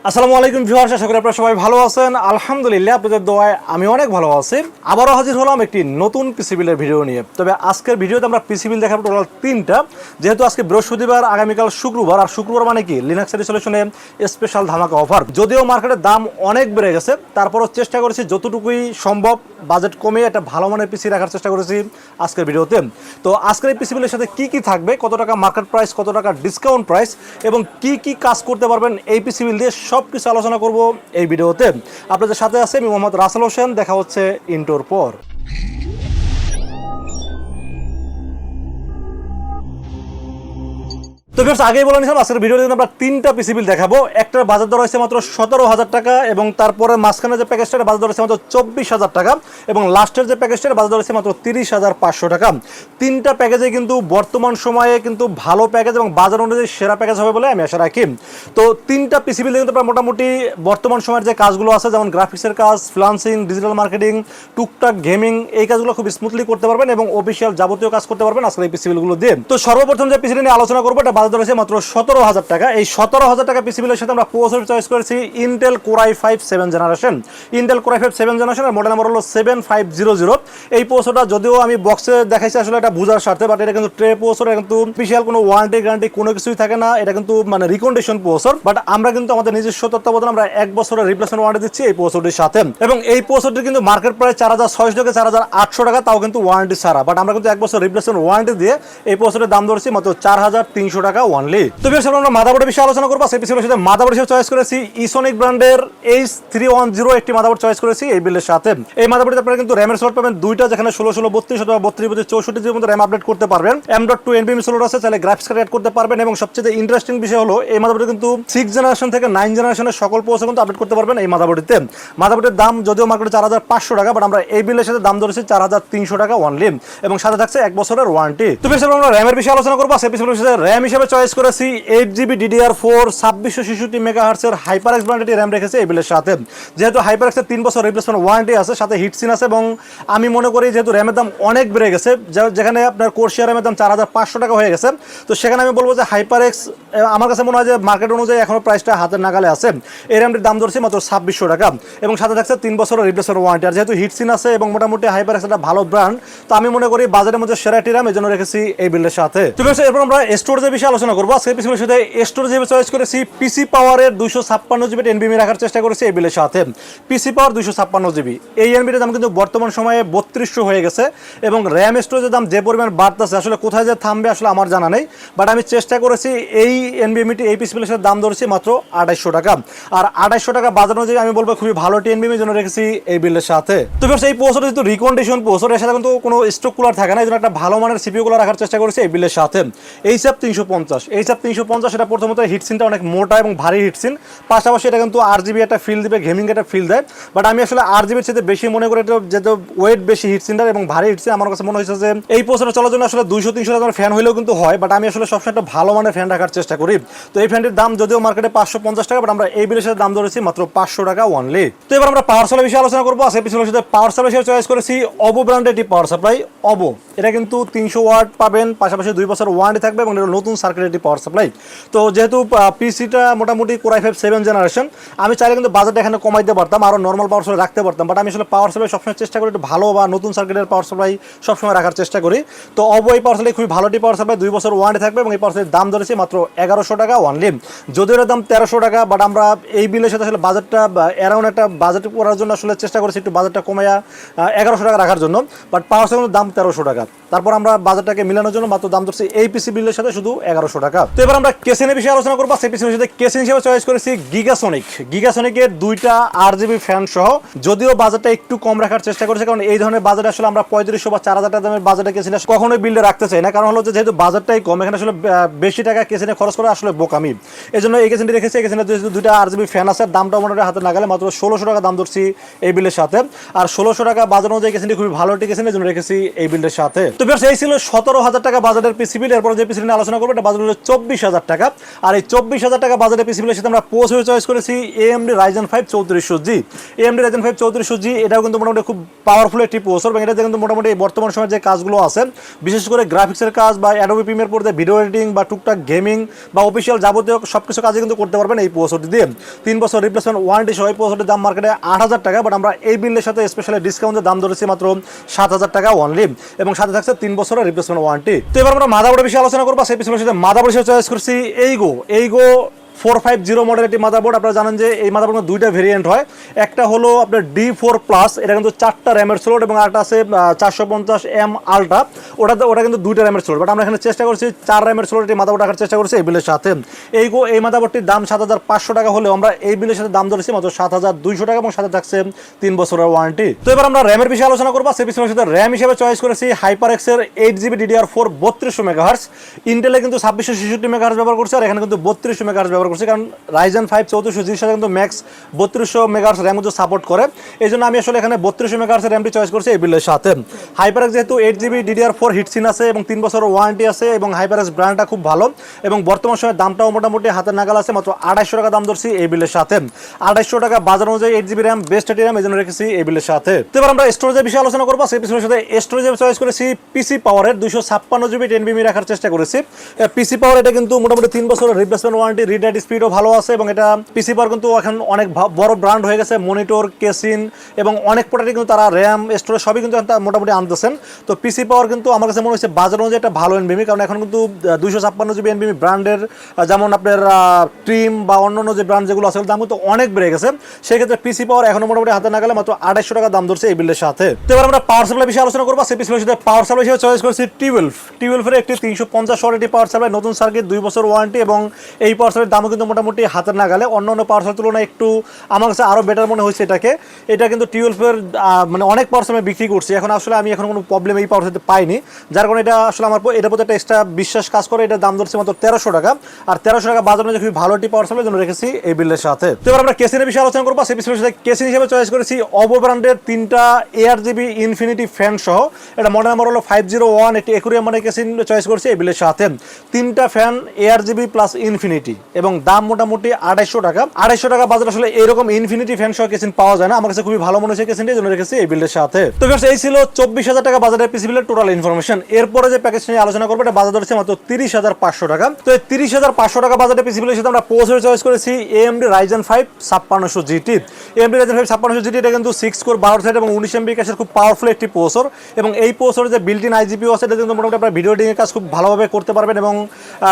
আসসালামু আলাইকুম ভিউয়ার্স, আশা করি আপনারা সবাই ভালো আছেন। আলহামদুলিল্লাহ আপনাদের দোয়ায় আমি অনেক ভালো আছি। আবারও হাজির হলাম একটি নতুন পিসি বিলের ভিডিও নিয়ে। তবে আজকের ভিডিওতে আমরা পিসি বিল দেখাবো টোটাল 3টা। যেহেতু আজকে বৃহস্পতিবার, আগামীকাল শুক্রবার, আর শুক্রবার মানে কি লিনাক্স সলিউশনে স্পেশাল ধামাকা অফার। যদিও মার্কেটের দাম অনেক বেড়ে গেছে, তারপরও চেষ্টা করেছি যতটুকুই সম্ভব বাজেট কমিয়ে একটা ভালো মানের পিসি রাখার চেষ্টা করেছি আজকের ভিডিওতে। তো আজকের এই পিসি বিলের সাথে কি কি থাকবে, কত টাকা মার্কেট প্রাইস, কত টাকা ডিসকাউন্ট প্রাইস এবং কি কি কাজ করতে পারবেন এই পিসি বিল দিয়ে সব কিছু আলোচনা করব এই ভিডিওতে। আপনাদের সাথে আছে আমি মোহাম্মদ রাসেল হোসেন। দেখা হচ্ছে ইন্টোর পর। তো ভিউয়ার্স, আগেই বলে নিয়েছিলাম আজকের ভিডিওতে আমরা 3টা পিসি বিল দেখাবো। একটার বাজার দর হয়েছে মাত্র 17,000 টাকা এবং তারপরে মাঝখানে যে প্যাকেজটার বাজার দর হয়েছে মাত্র 24,000 টাকা এবং লাস্টের যে প্যাকেজটার বাজার দর হয়েছে মাত্র 30,500 টাকা। 3টা প্যাকেজে কিন্তু বর্তমান সময়ে কিন্তু ভালো প্যাকেজ এবং বাজার অনুযায়ী সেরা প্যাকেজ হবে বলে আমি আশা রাখি। তো 3টা পিসি বিল কিন্তু আপনারা মোটামুটি বর্তমান সময়ের যে কাজগুলো আছে, যেমন গ্রাফিক্সের কাজ, ফ্রিল্যান্সিং, ডিজিটাল মার্কেটিং, টুকটাক গেমিং, এই কাজগুলো খুব স্মুথলি করতে পারবেন এবং অফিসিয়াল যাবতীয় কাজ করতে পারবেন আজকে এই পিসি বিলগুলো দিয়ে। তো সর্বপ্রথম যে পিসি বিল নিয়ে আলোচনা করবো, এটা বাজার দর হয়েছে মাত্র 17,000 টাকা। এই 17,000 টাকা পিসি বিলের সাথে আমরা প্রসেসর চয়েস করেছি Intel core i5 7 generation. Intel core i5 7 জেনারেশনের মডেল নাম্বার হলো 7500। এই প্রসেসরটা যদিও আমি বক্সে দেখাইছি আসলে এটা বুঝার স্বার্থে, বাট এটা কিন্তু ট্রে প্রসেসর, কিন্তু স্পেশাল কোনো ওয়ারেন্টি গ্যারান্টি কোনো কিছুই থাকে না। এটা কিন্তু মানে রিকন্ডিশন প্রসেসর, বাট আমরা কিন্তু আমাদের নিজস্ব তত্ত্বাবধানে আমরা 1 বছরের রিপ্লেসমেন্ট ওয়ারেন্টি দিচ্ছি এই প্রসেসরটির সাথে। এবং এই প্রসেসরটি কিন্তু মার্কেট প্রাইস 4,600 থেকে 4,800 টাকা, তাও কিন্তু ওয়ারেন্টি ছাড়া। বাট আমরা কিন্তু 1 বছর রিপ্লেসমেন্ট ওয়ারেন্টি দিয়ে এই প্রসেসরের দাম ধরেছি মাত্র 4,300 টাকা অনলি। তো বেশ, আমরা মাদারবোর্ডের বিষয়ে আলোচনা করবো। সেই পিসির সাথে মাদারবোর্ড হিসেবে চয়েস করেছি ইসোনিক ব্র্যান্ডের H310 একটি মাদারবোর্ড চয়েস করেছি এই বিলের সাথে। এই মাদারবোর্ডে আপনারা কিন্তু র্যামের স্লট পাবেন দুইটা, যেখানে 16/32 অথবা 32/64 জিবির মধ্যে র্যাম আপডেট করতে পারবেন। M.2 NVMe স্লট আছে, চাইলে গ্রাফিক্স কার্ড অ্যাড করতে পারবেন। এবং সবচেয়ে ইন্টারেস্টিং বিষয় হলো এই মাদারবোর্ডে কিন্তু 6 জেনারেশন থেকে 9 জেনারেশনের সকল প্রসেসর কিন্তু আপডেট করতে পারবেন এই মাদারবোর্ডে। মাদারবোর্ডের দাম যদিও মার্কেটে 4,500 টাকা, বাট আমরা এই বিলের সাথে দাম ধরেছি 4,300 টাকা অনলি এবং সাথে থাকছে 1 বছরের ওয়ারেন্টি। তো বেশ, আমরা র্যামের বিষয়ে আলোচনা করবো। সেই পিসির সাথে র্যাম হিসেবে চয়েস করেছি 8GB DDR4 2666 মেগাহার্টজের HyperX ব্র্যান্ডের র্যাম রেখেছে এই বিলের সাথে। যেহেতু HyperX এর 3 বছর রিপ্লেসমেন্ট ওয়ারেন্টি আছে, সাথে হিটসিন আছে এবং আমি মনে করি যেহেতু র্যামের দাম অনেক বেড়ে গেছে, যেখানে আপনার কোর্সিয়া র্যামের দাম 4,500 টাকা হয়ে গেছে, তো সেখানে আমি বলবো যে HyperX আমার কাছে মনে হয় যে মার্কেট অনুযায়ী এখনো প্রাইসটা হাতের নাগালে আছে। এই র্যামটির দাম ধরছি মাত্র 2600 টাকা এবং সাথে থাকছে 3 বছরের রিপ্লেসমেন্ট ওয়ারেন্টি। আর যেহেতু হিটসিন আছে এবং মোটামুটি HyperX একটা ভালো ব্র্যান্ড, তো আমি মনে করি বাজারের মধ্যে সেরা একটি র্যাম এই জন্য রেখেছি এই বিলের সাথে। তো এরপর আমরা স্টোরেজের বিষয়ে আলোচনা করবো। আজকে পিসির সাথে স্টোরেজ হিসেবে চয়েস করেছি পিসি পাওয়ারের 256 জিবি এনবিএমি রাখার চেষ্টা করেছি এই বিলের সাথে। পিসি পাওয়ার 256 জিবি, এই এনবির দাম কিন্তু বর্তমান সময়ে 3200 হয়ে গেছে এবং র্যাম স্টোরেজের দাম যে পরিমাণ বাড়তেছে, আসলে কোথায় যে থামবে আসলে আমার জানা নেই, বাট আমি চেষ্টা করেছি এই এনবিএমিটি এই পিসি বিলের সাথে দাম ধরেছি মাত্র 2800 টাকা। আর 2800 টাকা বাজার অনুযায়ী আমি বলবো খুবই ভালো একটি এনবিএমির জন্য রেখেছি এই বিলের সাথে। তো এই প্রসেসর যেহেতু রিকন্ডিশন প্রসেসর, এর সাথে কিন্তু কোনো স্টক কুলার থাকে না, এই জন্য একটা ভালো মানের সিপিইউ কুলার রাখার চেষ্টা করেছি এই বিলের সাথে। H350 এটা প্রথমত হিটসিনটা অনেক মোটা এবং ভারী হিটসিন, পাশাপাশি এটা কিন্তু RGB একটা ফিল দিবে, গেমিং একটা ফিল দেয়, বাট আমি আসলে RGBর সাথে বেশি মনে করি, এটা যেহেতু ওয়েট বেশি হিটসিনটার এবং ভারী হিটসিন, আমার কাছে মনে হয়েছে যে এই প্রসেসর চলার জন্য আসলে 200-300 টাকার ফ্যান হলেও কিন্তু হয়, বাট আমি আসলে সবসময় একটা ভালো মানের ফ্যান রাখার চেষ্টা করি। তো এই ফ্যানটির দাম যদিও মার্কেটে 550 টাকা, বাট আমরা এই বিলের সাথে দাম ধরেছি মাত্র 500 টাকা অনলি। তো এবার আমরা পাওয়ার সাপ্লাই বিষয়ে আলোচনা করবো। আজকে পিছনের সাথে পাওয়ার সাপ্লাই হিসেবে চয়েস করেছি অবো ব্র্যান্ডের একটি পাওয়ার সাপ্লাই। অবো এটা কিন্তু 300 ওয়াট পাবেন, পাশাপাশি 2 বছর ওয়ারেন্টি থাকবে এবং এটা নতুন সার্কিটের একটি পাওয়ার সাপ্লাই। তো যেহেতু পিসিটা মোটামুটি কোর i5 7 জেনারেশন, আমি চাইলে কিন্তু বাজেটটা এখানে কমাই দিতে পারতাম, আরও নর্মাল পাওয়ার সাপ্লাই রাখতে পারতাম, বাট আমি আসলে পাওয়ার সাপ্লাই সবসময় চেষ্টা করি একটু ভালো বা নতুন সার্কিটের পাওয়ার সাপ্লাই সবসময় রাখার চেষ্টা করি। তো অবো এই পাওয়ার সাপ্লাই খুবই ভালো একটি পাওয়ার সাপ্লাই, 2 বছর ওয়ারেন্টি থাকবে এবং এই পাওয়ার সাপ্লাইয়ের দাম ধরেছি মাত্র 1100 টাকা অনলি। যদিও এর দাম 1300 টাকা, বাট আমরা এই বিলের সাথে আসলে বাজেটটা অ্যারাউন্ড একটা বাজেট করার জন্য আসলে চেষ্টা করেছি একটু বাজেটটা কমাইয়া 1100 টাকা রাখার জন্য, বাট পাওয়ার সাপ্লাইয়ের দাম 1300 টাকা। তারপর আমরা বাজেটটাকে মিলানোর জন্য মাত্র দাম ধরছি এই পিসি বিলের সাথে শুধু 1100 টাকা। তো এবার আমরা কেসিনের বিষয়ে আলোচনা করবো। সেই পিসির সাথে কেসিন হিসেবে চয়েস করেছি গিগাসনিকের 2টা RGB ফ্যান সহ, যদিও বাজেটটা একটু কম রাখার চেষ্টা করেছে, কারণ এই ধরনের বাজেট আসলে আমরা 3500 বা 4000 টাকা দামের বাজেটে কেসিনে কখনোই বিল্ডে রাখতে চাই না, কারণ হলো যেহেতু বাজেটটাই কম, এখানে আসলে বেশি টাকা কেসিনে খরচ করা আসলে বোকামি। এই জন্য এই কেসিনটি রেখেছি। এই কেসিনের 2টা RGB ফ্যান আছে, দামটা মোটামুটি হাতে নাগালে মাত্র 1600 টাকা দাম ধরছি এই বিলের সাথে। আর 1600 টাকা বাজার অনুযায়ী কেসিনটি খুবই ভালো একটি কেসিনের জন্য রেখেছি এই বিলের সাথে। তো এই ছিল 17,000 টাকা বাজেটের পিসি বিল। এরপর যে পিসি নিয়ে আলোচনা করবো, এটা বাজার হলো 24,000 টাকা। আর এই 24,000 টাকা বাজারের পিসিবিলের সাথে আমরা প্রসেসর চয়েস করেছি AMD Ryzen 5 3400G। AMD Ryzen 5 3400G এটাও কিন্তু মোটামুটি খুব পাওয়ারফুল একটি প্রসেসর এবং এটাতে কিন্তু মোটামুটি বর্তমান সময়ের যে কাজগুলো আছে বিশেষ করে গ্রাফিক্সের কাজ বা অ্যাডোবি প্রিমিয়ার পড়তে ভিডিও এডিটিং বা টুকটাক গেমিং বা অফিসিয়াল যাবতীয় সবকিছু কাজে কিন্তু করতে পারবেন এই প্রসেসরটি দিয়ে। 3 বছর রিপ্লেসমেন্ট ওয়ারেন্টি সহ এই প্রসেসরটির দাম মার্কেটে 8,000 টাকা, বাট আমরা এই বিলের সাথে স্পেশালি ডিসকাউন্টের দাম ধরেছি মাত্র 7,000 টাকা অনলি এবং সাথে থাকছে 3 বছরের রিপ্লেসমেন্ট ওয়ারেন্টি। তো এবার আমরা মাদারবোর্ডের বিষয়ে আলোচনা করবো। সেই পিছনের সাথে মাদারবোর্ড হিসেবে চয়েস করছি এইগো 450 মডেল একটি মাদারবোর্ড। আপনারা জানেন যে এই মাদারবোর্ডের দুইটা ভেরিয়েন্ট হয়, একটা হলো আপনার D4+, এটা কিন্তু 4টা র্যামের স্লট এবং আরেকটা আছে 450M আলট্রা, ওটা কিন্তু 2টা র্যামের স্লট, বাট আমরা এখানে চেষ্টা করছি 4 র্যামের স্লট এই মাদারবোর্ড রাখার চেষ্টা করছি এই বিলের সাথে। এই মাদারবোর্ডটির দাম 7,500 টাকা হলেও আমরা এই বিলের সাথে দাম ধরেছি মাত্র 7,200 টাকা এবং সাথে থাকছে 3 বছরের ওয়ারেন্টি। তো এবার আমরা র্যামের বিষয়ে আলোচনা করবো। সেই পিছনের সাথে র্যাম হিসেবে চয়েস করেছি HyperX-এর 8GB DDR4 3200 মেগাহার্টজ। ইন্টেলে কিন্তু 2666 মেগাহার্টজ ব্যবহার করছে আর এখানে কিন্তু 3200 মেগাহার্টজ ব্যবহার করছে, কারণ Ryzen 5 3400G-র সাথে কিন্তু ম্যাক্স 3200 মেগাহার্টজ র্যাম কিন্তু সাপোর্ট করে। এই জন্য আমি আসলে এখানে 3200 মেগাহার্টজ র্যামটি চয়েস করছি এই বিলের সাথে। HyperX যেহেতু 8GB DDR4 হিটসিন আছে এবং 3 বছরের ওয়ারেন্টি আছে এবং HyperX ব্র্যান্ডটা খুব ভালো এবং বর্তমান সময়ে দামটাও মোটামুটি হাতের নাগাল আছে, মাত্র 2,200 টাকা দাম ধরছি এই বিলের সাথে। 2,200 টাকা বাজার অনুযায়ী 8GB র্যাম বেস্ট একটি র্যাম, এই জন্য রেখেছি এই বিলের সাথে। তো এবার আমরা স্টোরেজের বিষয়ে আলোচনা করবো। সেই পিছনের সাথে স্টোরেজে চয়েস করেছি PC পাওয়ারের 256GB 10BB রাখার চেষ্টা করেছি। PC পাওয়ার এটা কিন্তু মোটামুটি 3 বছরের রিপ্লেসমেন্ট ওয়ারেন্টি, রিড রাইট স্পিডও ভালো আছে এবং এটা PC পাওয়ার কিন্তু এখন অনেক বড় ব্র্যান্ড হয়ে গেছে, মনিটর, কেসিন এবং অনেক প্রোডাক্টই কিন্তু তারা র্যাম স্টোরেজ সবই কিন্তু মোটামুটি আনতেছেন। তো PC পাওয়ার কিন্তু আমার কাছে মনে হচ্ছে বাজার অনুযায়ী একটা ভালো এনবিএমি, কারণ এখন কিন্তু 256GB এনবিএমি ব্র্যান্ডের যেমন আপনার ট্রিম বা অন্যান্য যে ব্র্যান্ড যেগুলো আছে দাম কিন্তু অনেক বেড়ে গেছে। সেক্ষেত্রে PC পাওয়ার এখন মোটামুটি হাতে না গেলে মাত্র 2,200 টাকা দাম ধরছে এই বিলের সাথে। তো এবার আমরা পাওয়ার সাপ্লাই বিষয়ে আলোচনা করবো। সেই পিছনের সাথে পাওয়ার সাপ্লাই হিসেবে চয়েস করেছি T12 এর একটি 350 ওয়াট একটি পাওয়ার সাপ্লাই, নতুন সার্কিট, 2 বছর ওয়ারেন্টি এবং এই পাওয়ার সাপ্লাইয়ের দামও কিন্তু মোটামুটি হাতের নাগালে। অন্যান্য পাওয়ার সাপ্লাইয়ের তুলনায় একটু আমার কাছে আরও বেটার মনে হয়েছে এটা কিন্তু T12 মানে অনেক পাওয়ার সাপ্লাই বিক্রি করছি, এখন আসলে আমি এখন কোনো প্রবলেম এই পাওয়ার সাপ্লাই পাইনি, যার কারণে এটা আসলে আমার এটার প্রতি একটা এক্সট্রা বিশ্বাস কাজ করে। এটার দাম ধরছে মাত্র 1,300 টাকা আর 1,300 টাকা বাজার অনুযায়ী খুবই ভালো একটি পাওয়ার সাপ্লাই জন্য রেখেছি এই বিলের সাথে। তো এবার আমরা কেসিনের বিষয়ে আলোচনা করবো। সেই পিছনের সাথে কেসিন হিসেবে চয়েস করেছি OVO ব্র্যান্ডের 3টা ARGB ইনফিনিটি ফ্যান সহ, এটা মডেল নাম্বার হলো 501, একটি একুরিয়াম মানে কেসিন চয়েস করেছি এই বিলের সাথে। 3টা ফ্যান ARGB প্লাস ইনফিনিটি এবং দাম মোটামুটি 2,200 টাকা। 2,200 টাকা বাজার আসলে এরকম ইনফিনিটি ফ্যান সহ কেসিন পাওয়া যায় না, আমার কাছে খুবই ভালো মনে হয়েছে কেসিনটি, জন্য রেখেছি এই বিলের সাথে। তো এই ছিল 24,000 টাকা বাজারের পিসি বিলের টোটাল ইনফরমেশন। এরপরে যে প্যাকেজ নিয়ে আলোচনা করবো এটা বাজার ধরেছে মাত্র 30,500 টাকা। তো এই 30,500 টাকা বাজারের পিসি বিলের সাথে আমরা প্রসেসর চয়েস করেছি AMD Ryzen 5 5600 GT। AMD Ryzen 5 5600 GT এটা কিন্তু 6 কোর 12 থ্রেড এবং 19 MB ক্যাশের খুব পাওয়ারফুল একটি প্রসেসর এবং এই প্রসেসরের যে বিল্ট ইন IGPU আছে এটা কিন্তু মোটামুটি আপনারা ভিডিও এডিটিং এর কাজ খুব ভালোভাবে করতে পারবেন এবং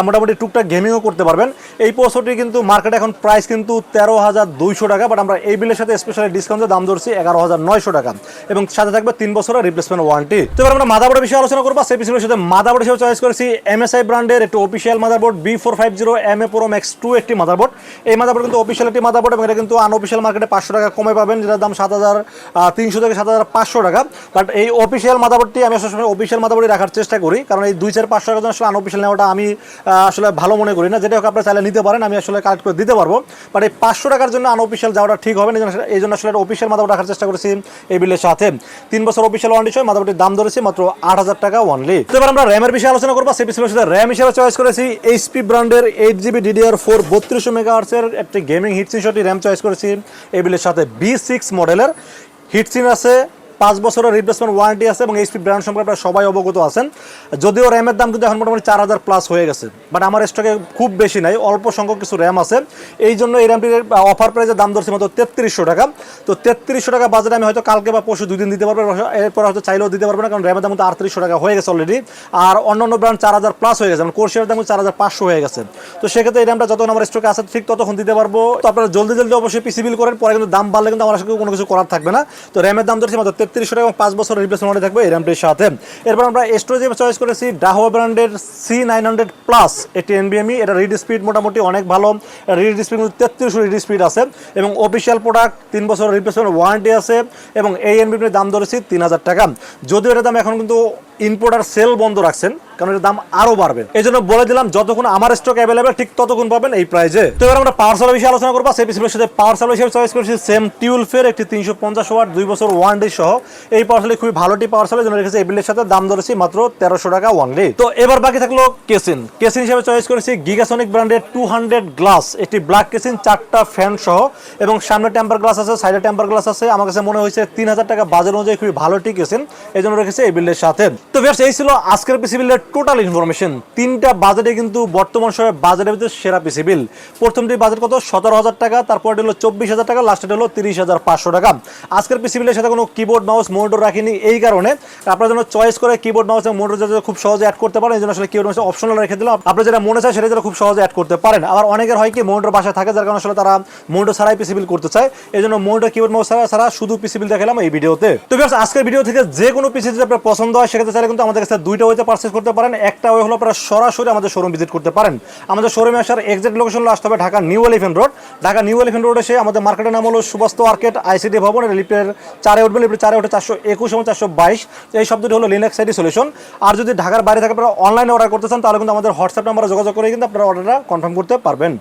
মোটামুটি টুকটাক গেমিংও করতে পারবেন। এই প্রসেসরটি কিন্তু মার্কেটে এখন প্রাইস কিন্তু 13,200 টাকা, বাট আমরা এই বিলের সাথে স্পেশালি ডিসকাউন্টের দাম ধরছি 11,900 টাকা এবং সাথে থাকবে 3 বছরের রিপ্লেসমেন্ট ওয়ারেন্টি। তো এবার আমরা মাদারবোর্ডের বিষয়ে আলোচনা করবো। সেই পিছনের সাথে মাদারবোর্ড হিসেবে চয়েস করেছি MSI ব্র্যান্ডের একটি official motherboard B450MA Pro Max 2 একটি মাদারবোর্ড। এই মাদারবোর্ড কিন্তু অফিসিয়াল একটি মাদারবোর্ড এবং এটা কিন্তু আনঅফিসিয়াল মার্কেটে 500 টাকা কমে পাবেন, যেটার দাম 7,300 থেকে 7,500 টাকা। বাট এই অফিসিয়াল মাদারবোর্ডটি আমি আসলে অফিসিয়াল মাদারবোর্ডই রাখার চেষ্টা করি, কারণ এই 2-4-500 টাকা আসলে আনঅফিসিয়াল নেওয়াটা আমি আসলে ভালো মনে করি না। যেটা হোক আপনারা চাইলে নিতে পারেন, আমি আসলে কালেক্ট করে দিতে পারবো, বাট এই 500 টাকার জন্য আনঅফিসিয়াল যাওয়াটা ঠিক হবে না। এই জন্য আসলে অফিসিয়াল মাদারবোর্ড রাখার চেষ্টা করেছি এই বিলের সাথে। 3 বছর অফিসিয়াল ওয়ারেন্টি সহ মাদারবোর্ডের দাম ধরেছি মাত্র 8,000 টাকা অনলি। তো এবার আমরা র্যামের বিষয়ে আলোচনা করবো। সেই পিছনের সাথে র্যাম হিসেবে চয়েস করেছি HP ব্র্যান্ডের 8GB DDR4 3200 মেগাহার্টজের একটি গেমিং হিটসিন সহ র্যাম চয়েস করেছি এই বিলের সাথে। B6 মডেলের হিটসিন আছে, 5 বছরের রিপ্লেসমেন্ট ওয়ারেন্টি আছে এবং HP ব্র্যান্ড সম্পর্কে আপনারা সবাই অবগত আছেন। যদিও র্যামের দাম কিন্তু এখন মোটামুটি 4,000 প্লাস হয়ে গেছে, বাট আমার স্টকে খুব বেশি নাই, অল্প সংখ্যক কিছু র্যাম আছে। এই জন্য এই র্যামটির অফার প্রাইসের দাম ধরছে মাত্র 3,300 টাকা। তো 3,300 টাকা বাজারে আমি হয়তো কালকে বা পরশু 2 দিন দিতে পারবো, এরপর হয়তো চাইলেও দিতে পারবো না, কারণ র্যামের দাম কিন্তু 3,800 টাকা হয়ে গেছে অলরেডি। আর অন্যান্য ব্র্যান্ড 4,000 প্লাস হয়ে গেছে, মানে কোর্সের দাম 4,500 হয়ে গেছে। তো সেক্ষেত্রে এই র্যামটা যতক্ষণ আমার স্টকে আছে ঠিক ততক্ষণ দিতে পারবো। তো আপনারা জলদি অবশ্যই পিসি বিল করেন, পরে কিন্তু দাম বাড়লে কিন্তু আমার আসলে কোনো কিছু করার থাকবে না। তো র্যামের দাম ধরছে মাত্র 3,300 টাকা এবং 5 বছর রিপ্লেসমেন্ট থাকবে এই র্যামটির সাথে। এরপর আমরা স্টোরেজে চয়েস করেছি ডাহোয়া ব্র্যান্ডের C900 প্লাস একটি NVMe। এটা রিড স্পিড মোটামুটি অনেক ভালো, রিড স্পিড 3300 রিড স্পিড আছে এবং অফিসিয়াল প্রোডাক্ট, 3 বছর রিপ্লেসমেন্ট ওয়ারেন্টি আছে এবং এই NVMe দাম ধরেছি 3,000 টাকা। যদিও এটার দাম এখন কিন্তু ইম্পোর্টার সেল বন্ধ রাখছেন, কারণ এর দাম আরো বাড়বে। এই জন্য বলে দিলাম যতক্ষণ আমার স্টক অ্যাভেলেবেল ঠিক ততক্ষণ পাবেন এই প্রাইসে। তো এবার আমরা পাওয়ার সাপ্লাই বিষয়ে আলোচনা করবো। সেই পিসিবির সাথে পাওয়ার সাপ্লাই হিসেবে চয়েস করেছি সেম টিউলফের একটি 350 ওয়াট 2 বছর ওয়ারেন্টি সহ এই পাওয়ার সাপ্লাই খুবই ভালোটি পাওয়ার সাপ্লাই, জন্য রেখেছে এই বিলের সাথে দাম ধরেছি মাত্র 1300 টাকা ওয়ানলি। তো এবার বাকি থাকলো কেসিন। কেসিন হিসেবে চয়েস করেছি গিগাসনিক ব্র্যান্ডের 200 গ্লাস একটি ব্ল্যাক কেসিন, 4টা ফ্যান সহ এবং সামনে টেম্পার গ্লাস আছে, সাইডে টেম্পার গ্লাস আছে। আমার কাছে মনে হয়েছে 3000 টাকা বাজার অনুযায়ী খুবই ভালোটি কেসিন, এই জন্য রেখেছে এই বিলের সাথে। তো ভিউয়ার্স এই ছিল আজকের পিসি বিলের টোটাল ইনফরমেশন। তিনটা বাজেটে কিন্তু বর্তমান সময়ে বাজেটের ভিতরে সেরা পিসি বিল। প্রথমটি বাজেট কত 17,000 টাকা, তারপরে হলো 24,000 টাকা, লাস্টে হলো 30,500 টাকা। আজকের পিসি বিলের সাথে কোনো কিবোর্ড মাউস মনিটর রাখিনি এই কারণে আপনার জন্য চয়েস করে কিবোর্ড মাউস এবং মনিটর যাতে খুব সহজে অ্যাড করতে পারেন, এই জন্য আসলে কিবোর্ড মাউস অপশনাল রেখে দিলাম। আপনার যেটা মনে চায় সেটা যেন খুব সহজে অ্যাড করতে পারেন। আবার অনেকের হয় কি মনিটর বাসায় থাকে, যার কারণে আসলে তারা মনিটর ছাড়াই পিসি বিল করতে চায়, এই জন্য মনিটর কিবোর্ড মাউস ছাড়া শুধু পিসি বিল দেখালাম এই ভিডিওতে। তো ভিউয়ার্স আজকের ভিডিও থেকে যে কোনো পিসি যদি আপনার পছন্দ হয় সেক্ষেত্রে চাইলে কিন্তু আমাদের কাছে দুইটা ওয়েতে পারচেজ করতে পারেন। একটা ওয়ে হলো আপনারা সরাসরি আমাদের শোরুম ভিজিট করতে পারেন। আমাদের শোরুমে আসার এক্সাক্ট লোকেশন হলো আসতে হবে Dhaka new elephant road. Dhaka new elephant road এসে আমাদের মার্কেটের নাম হলো সুবাস্তু মার্কেট আইসিডি ভবন, লিফটের 4-এ উঠবেন, লিফটের 4-এ উঠে 421 এবং 422 এই শব্দটি হলো লিনাক্স আইডি সলিউশন। আর যদি ঢাকার বাইরে থাকে আপনারা অনলাইনে অর্ডার করতে চান তাহলে কিন্তু আমাদের হোয়াটসঅ্যাপ নাম্বারে যোগাযোগ করে কিন্তু আপনারা অর্ডারটা কনফার্ম করতে পারবেন।